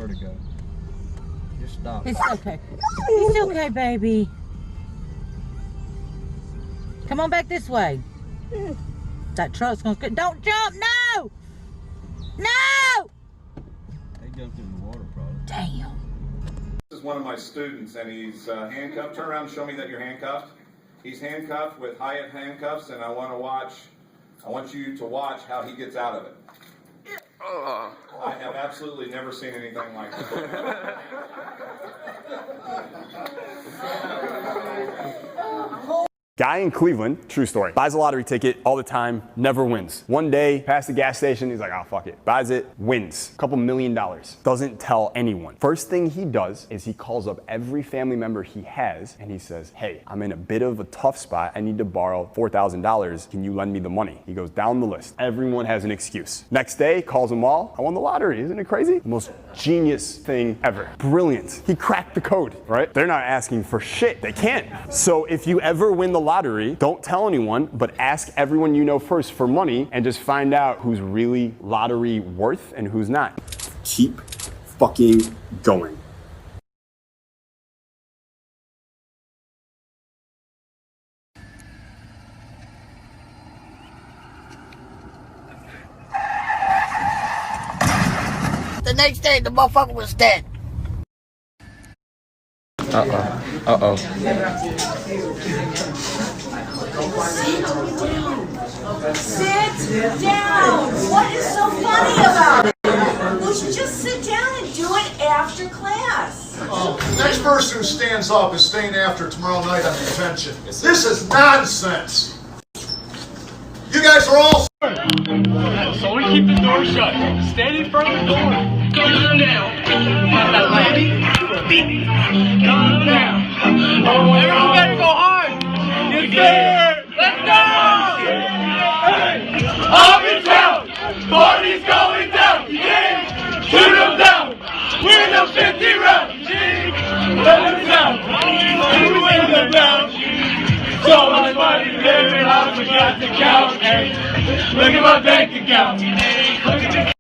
where to go. Just stop. It's okay. It's okay, baby. Come on back this way. That truck's gonna get. Don't jump! No! No! They jumped in the water, probably. Damn. This is one of my students, and he's handcuffed. Turn around and show me that you're handcuffed. He's handcuffed with Hyatt handcuffs, and I want you to watch how he gets out of it. I have absolutely never seen anything like that. Guy in Cleveland, true story, buys a lottery ticket all the time, never wins. One day, past the gas station, he's like, oh, fuck it. Buys it, wins. $2 million. Doesn't tell anyone. First thing he does is he calls up every family member he has and he says, hey, I'm in a bit of a tough spot. I need to borrow $4,000. Can you lend me the money? He goes down the list. Everyone has an excuse. Next day, calls them all. I won the lottery. Isn't it crazy? The most genius thing ever. Brilliant. He cracked the code, right? They're not asking for shit. They can't. So if you ever win the lottery, don't tell anyone, but ask everyone you know first for money and just find out who's really lottery worth and who's not. Keep fucking going. The next day, the motherfucker was dead. Uh-oh. Sit down. What is so funny about it? We should just sit down and do it after class. The next person who stands up is staying after tomorrow night on detention. This is nonsense. You guys are all. Someone keep the door shut. Stand in front of the door. Calm down. Got that lady? Calm down. Oh, everyone better go hard. Yes, sir. Let's go. Hey, I'm in town. Party's going down. Yeah. Shoot them down. Win them 50 rounds. Let them down. Win them down. So much money living, I forgot to count. Hey, look at my bank account. Look at the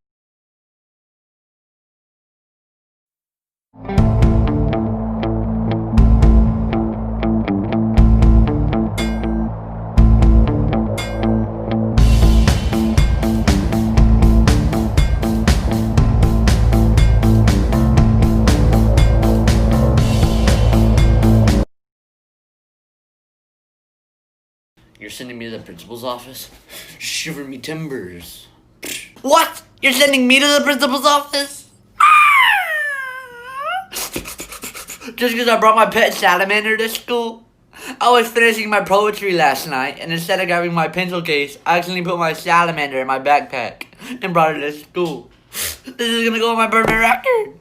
You're sending me to the principal's office? Shiver me timbers. What? You're sending me to the principal's office? Just because I brought my pet salamander to school? I was finishing my poetry last night, and instead of grabbing my pencil case, I accidentally put my salamander in my backpack and brought it to school. This is gonna go on my permanent record.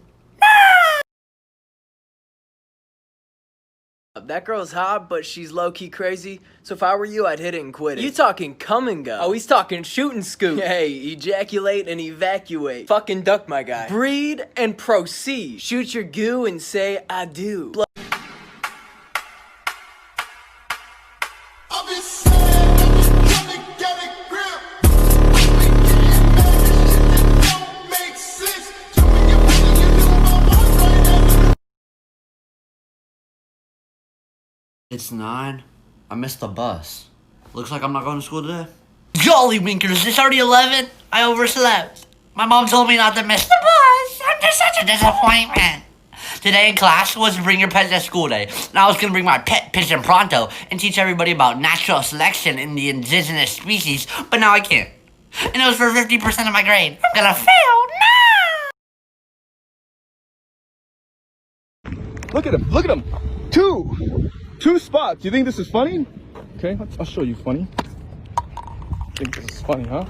That girl's hot, but she's low-key crazy. So if I were you, I'd hit it and quit it. You talking come and go. Oh, he's talking shoot and scoop. Hey, ejaculate and evacuate. Fucking duck, my guy. Breed and proceed. Shoot your goo and say, I do. It's 9. I missed the bus. Looks like I'm not going to school today. Jolly winkers, it's already 11. I overslept. My mom told me not to miss the bus. I'm just such a disappointment. Today in class was Bring Your Pet to School Day. And I was going to bring my pet pigeon Pronto and teach everybody about natural selection in the indigenous species. But now I can't. And it was for 50% of my grade. I'm going to fail. No! Look at him. Look at him. Two spots. You think this is funny? Okay, I'll show you funny. Think this is funny, huh?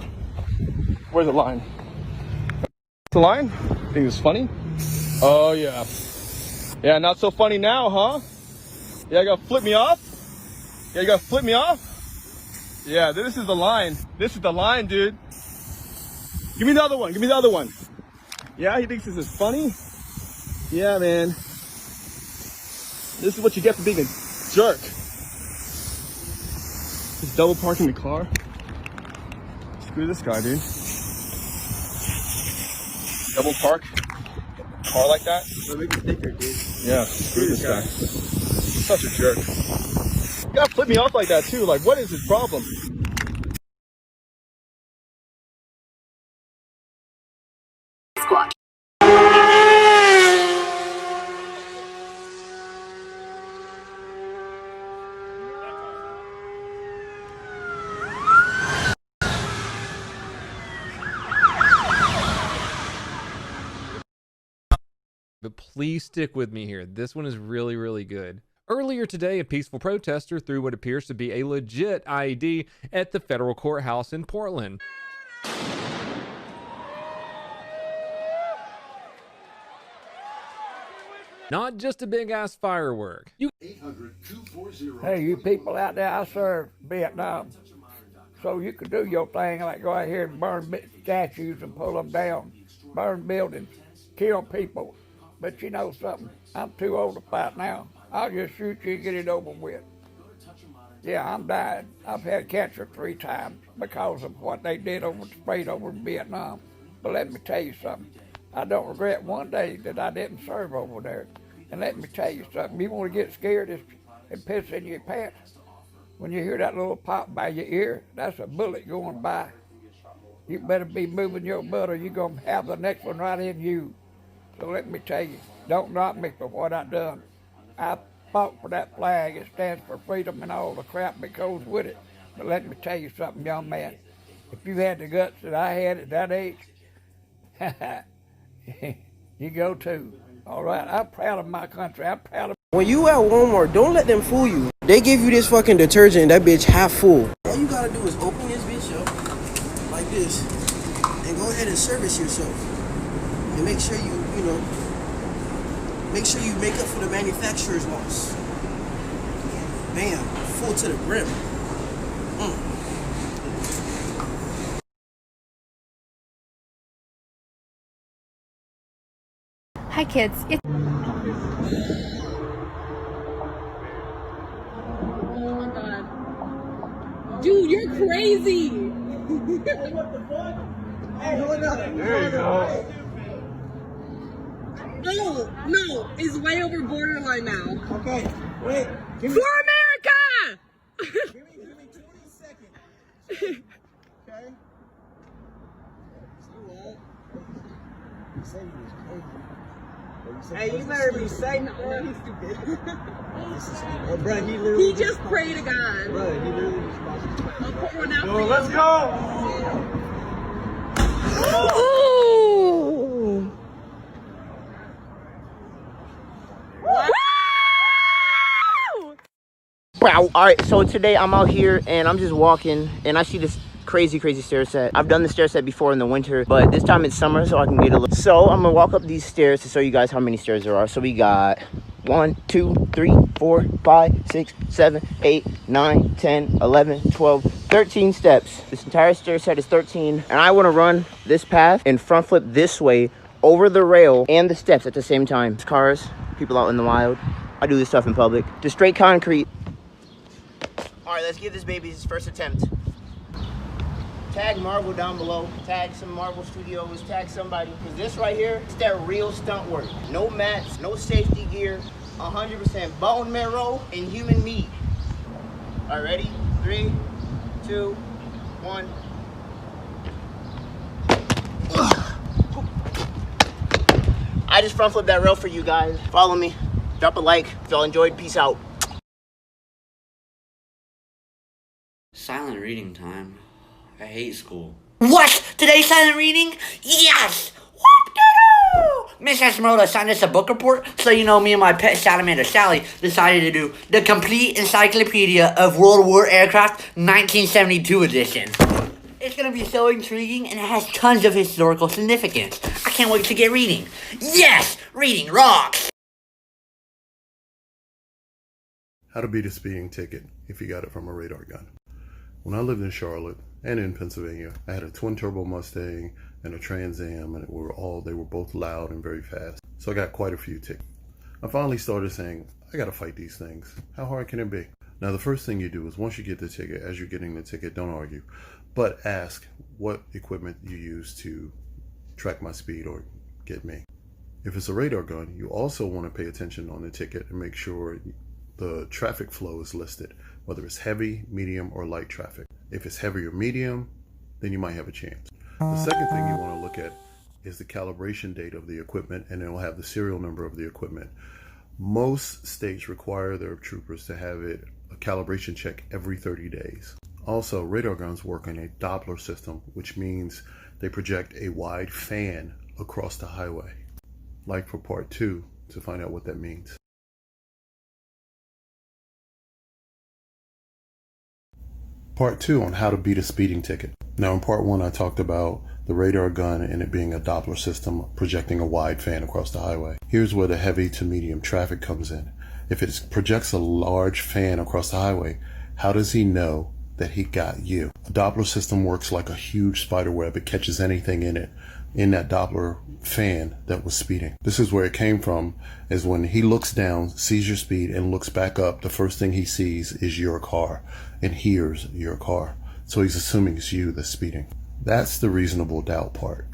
Where's the line? The line? Think this is funny? Oh yeah. Yeah, not so funny now, huh? Yeah, you gotta flip me off? Yeah, you gotta flip me off? Yeah, this is the line. This is the line, dude. Give me the other one. Give me the other one. Yeah, he thinks this is funny? Yeah, man. This is what you get for being a jerk. Just double parking the car. Screw this guy, dude. Double park. car like that? Make it thicker, dude. Yeah, screw this guy. He's such a jerk. You gotta flip me off like that too. Like, what is his problem? Squat. But please stick with me here. This one is really, really good. Earlier today, a peaceful protester threw what appears to be a legit IED at the federal courthouse in Portland. Not just a big-ass firework. Hey, you people out there, I served Vietnam. So you can do your thing, like go out here and burn statues and pull them down, burn buildings, kill people. But you know something, I'm too old to fight now. I'll just shoot you and get it over with. Yeah, I'm dying. I've had cancer 3 times because of what they did sprayed over in Vietnam. But let me tell you something. I don't regret one day that I didn't serve over there. And let me tell you something. You want to get scared and piss in your pants? When you hear that little pop by your ear, that's a bullet going by. You better be moving your butt or you're going to have the next one right in you. So let me tell you, don't knock me for what I done. I fought for that flag. It stands for freedom and all the crap that goes with it. But let me tell you something, young man. If you had the guts that I had at that age, you go too. All right, I'm proud of my country. I'm proud of. When you at Walmart, don't let them fool you. They give you this fucking detergent, that bitch half full. All you gotta do is open this bitch up like this and go ahead and service yourself. And make sure make sure you make up for the manufacturer's loss. Bam, full to the brim. Hi kids. Oh my god. Dude, you're crazy. What the fuck? Hey, hold up. There you go. No, it's way over borderline now. Okay, wait. For America! give me 20 seconds. Okay? You said he was crazy. Hey, you better be safe. He's stupid. Bro, he just prayed to God. Bro, he literally was about to pray. I'll pour one out for you. Let's go! Ooh. Wow. All right, so today I'm out here and I'm just walking and I see this crazy stair set. I've done the stair set before in the winter, but this time it's summer so I can get a little. So I'm gonna walk up these stairs to show you guys how many stairs there are. So we got 1, 2, 3, 4, 5, 6, 7, 8, 9, 10, 11, 12, 13 steps. This entire stair set is 13 and I want to run this path and front flip this way over the rail and the steps at the same time. Cars, people out in the wild. I do this stuff in public. Just straight concrete. All right, let's give this baby his first attempt. Tag Marvel down below. Tag some Marvel Studios. Tag somebody. Because this right here is that real stunt work. No mats, no safety gear. 100% bone marrow and human meat. All right, ready? 3, 2, 1. I just front flipped that rail for you guys. Follow me. Drop a like if y'all enjoyed. Peace out. Silent reading time. I hate school. What? Today's silent reading? Yes! Whoop-de-doo! Miss Esmeralda signed us a book report, so you know me and my pet salamander Sally decided to do the complete encyclopedia of World War Aircraft 1972 edition. It's gonna be so intriguing and it has tons of historical significance. I can't wait to get reading. Yes! Reading rocks! How to beat a speeding ticket if you got it from a radar gun. When I lived in Charlotte and in Pennsylvania, I had a twin-turbo Mustang and a Trans Am, and they were both loud and very fast. So I got quite a few tickets. I finally started saying, I gotta fight these things. How hard can it be? Now the first thing you do is once you get the ticket, as you're getting the ticket, don't argue, but ask what equipment you use to track my speed or get me. If it's a radar gun, you also want to pay attention on the ticket and make sure the traffic flow is listed, whether it's heavy, medium, or light traffic. If it's heavy or medium, then you might have a chance. The second thing you want to look at is the calibration date of the equipment, and it will have the serial number of the equipment. Most states require their troopers to have a calibration check every 30 days. Also, radar guns work on a Doppler system, which means they project a wide fan across the highway. Like for part 2 to find out what that means. Part 2 on how to beat a speeding ticket. Now in part 1 I talked about the radar gun and it being a Doppler system projecting a wide fan across the highway. Here's where the heavy to medium traffic comes in. If it projects a large fan across the highway, how does he know that he got you? A Doppler system works like a huge spider web. It catches anything in it, in that Doppler fan that was speeding. This is where it came from, is when he looks down, sees your speed, and looks back up, the first thing he sees is your car and hears your car. So he's assuming it's you that's speeding. That's the reasonable doubt part.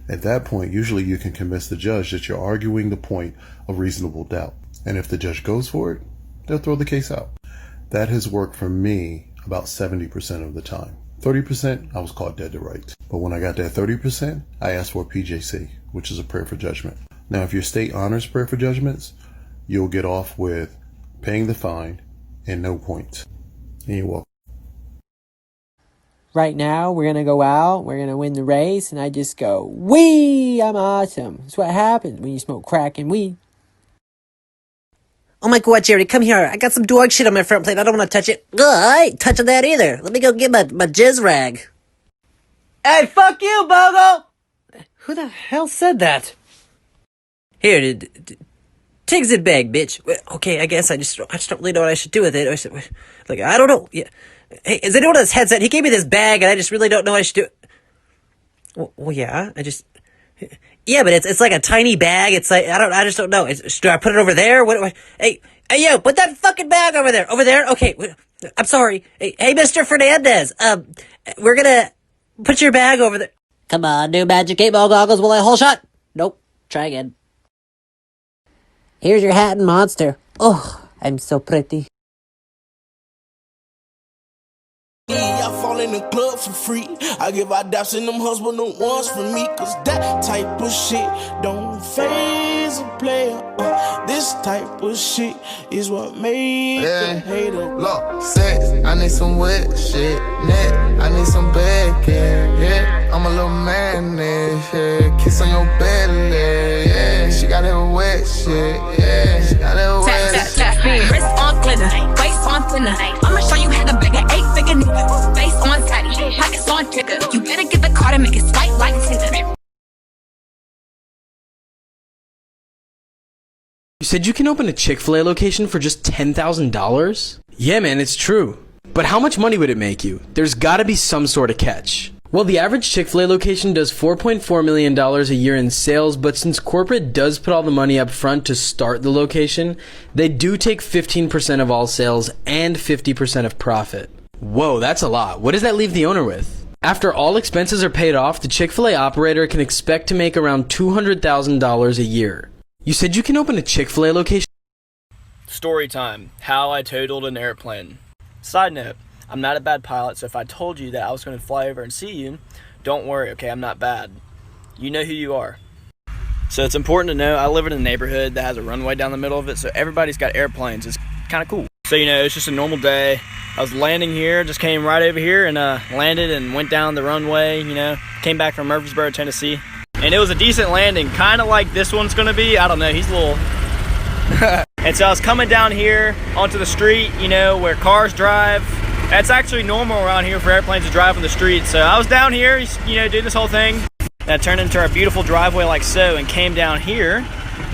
At that point, usually you can convince the judge that you're arguing the point of reasonable doubt. And if the judge goes for it, they'll throw the case out. That has worked for me about 70% of the time. 30%, I was caught dead to rights. But when I got that 30%, I asked for a PJC, which is a prayer for judgment. Now, if your state honors prayer for judgments, you'll get off with paying the fine and no points. And you're welcome. Right now, we're going to go out, we're going to win the race, and I just go, wee, I'm awesome. That's what happens when you smoke crack and weed. Oh my god, Jerry, come here. I got some dog shit on my front plate. I don't want to touch it. Ugh, I ain't touching that either. Let me go get my jizz rag. Hey, fuck you, Bogo! Who the hell said that? Here, Tig's it bag, bitch. Okay, I guess I just don't really know what I should do with it. I don't know. Yeah. Hey, is anyone on this headset? He gave me this bag, and I just really don't know what I should do. Well, yeah, yeah, but it's like a tiny bag. It's like, I just don't know. Do I put it over there? Hey, yo, put that fucking bag over there. Over there? Okay, I'm sorry. Hey, Mr. Fernandez, we're gonna put your bag over there. Come on, new Magic 8 Ball goggles. Will I hold shot? Nope. Try again. Here's your hat and monster. Oh, I'm so pretty. I fall in the club for free. I give out daps and them husband the ones for me. Cause that type of shit don't faze a player. This type of shit is what made the hater. Look, sex, I need some wet shit. Net, I need some bad care. Yeah, I'm a little man, yeah. Kiss on your belly, yeah. She got that wet shit, yeah. She got that wet shit. Wrist on glitter, waist on thinner. I'ma show you how to big an 8-figure nigga. Face on tatty, pockets on trigger. You better get the card and make it swipe like Tinder. You said you can open a Chick-fil-A location for just $10,000? Yeah, man, it's true. But how much money would it make you? There's gotta be some sort of catch. Well, the average Chick-fil-A location does $4.4 million a year in sales, but since corporate does put all the money up front to start the location, they do take 15% of all sales and 50% of profit. Whoa, that's a lot. What does that leave the owner with? After all expenses are paid off, the Chick-fil-A operator can expect to make around $200,000 a year. You said you can open a Chick-fil-A location? Story time. How I totaled an airplane. Side note, I'm not a bad pilot, so if I told you that I was going to fly over and see you, don't worry, okay? I'm not bad. You know who you are. So it's important to know I live in a neighborhood that has a runway down the middle of it, so everybody's got airplanes. It's kind of cool. So, you know, it's just a normal day. I was landing here, just came right over here and landed and went down the runway, you know. Came back from Murfreesboro, Tennessee. And it was a decent landing, kind of like this one's going to be. I don't know, he's a little... And so I was coming down here onto the street, you know, where cars drive. That's actually normal around here for airplanes to drive on the street. So I was down here, you know, doing this whole thing. And I turned into our beautiful driveway like so and came down here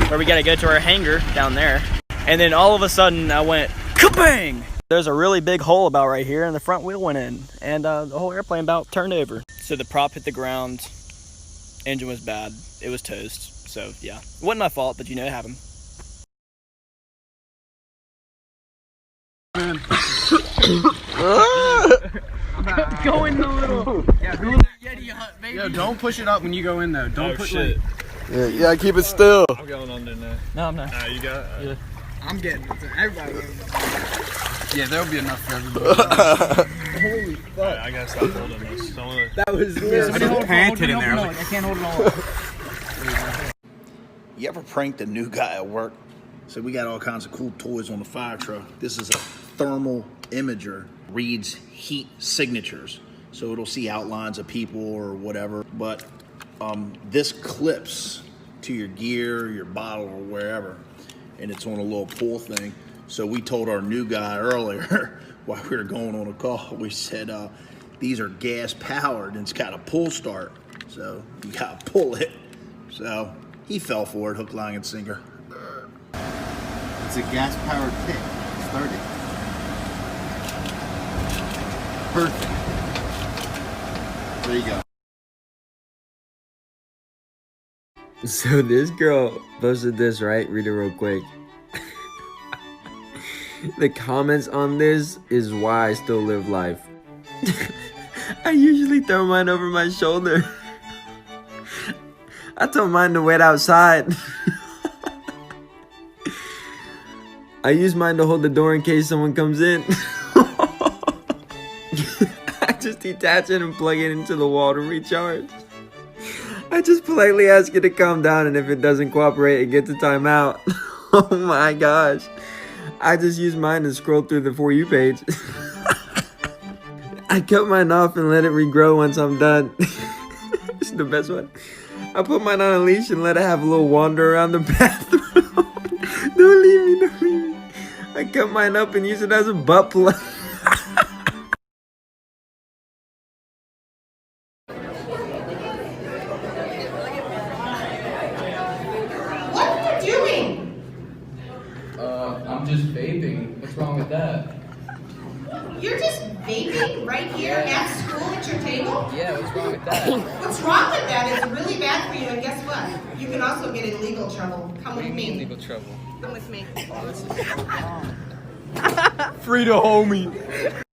where we got to go to our hangar down there. And then all of a sudden I went, kabang! There's a really big hole about right here and the front wheel went in and the whole airplane about turned over. So the prop hit the ground, engine was bad, it was toast. So yeah, it wasn't my fault, but you know, it happened. Go in the little Yeti hut, baby. Yo, don't push it up when you go in though. Don't push it. Yeah, keep it still. I'm going under now. No, I'm not. You got it? Yeah. I'm getting it. Everybody. Yeah, there'll be enough for everybody. Holy fuck. I gotta stop holding this. That was I just panted in there. I can't hold it all up. You ever pranked a new guy at work? So we got all kinds of cool toys on the fire truck. This is a thermal imager, reads heat signatures. So it'll see outlines of people or whatever. But this clips to your gear, your bottle, or wherever. And it's on a little pull thing. So we told our new guy earlier while we were going on a call, we said, these are gas powered and it's got a pull start. So you gotta pull it. So he fell for it, hook, line, and sinker. It's a gas powered kick. Start it. Perfect. There you go. So this girl posted this, right? Read it real quick. The comments on this is why I still live life. I usually throw mine over my shoulder. I told mine to wait outside. I use mine to hold the door in case someone comes in. I just detach it and plug it into the wall to recharge. I just politely ask it to calm down, and if it doesn't cooperate, it gets a timeout. Oh my gosh. I just use mine to scroll through the For You page. I cut mine off and let it regrow once I'm done. It's the best one. I put mine on a leash and let it have a little wander around the bathroom. Don't leave me, don't leave me. I cut mine up and use it as a butt plug. What are you doing? I'm just vaping. What's wrong with that? You're just vaping right here at school at your table? Yeah, what's wrong with that? What's wrong with that? It's really bad for you, and guess what? You can also get in legal trouble. Come with me. Legal trouble. Come with me. Free the homie.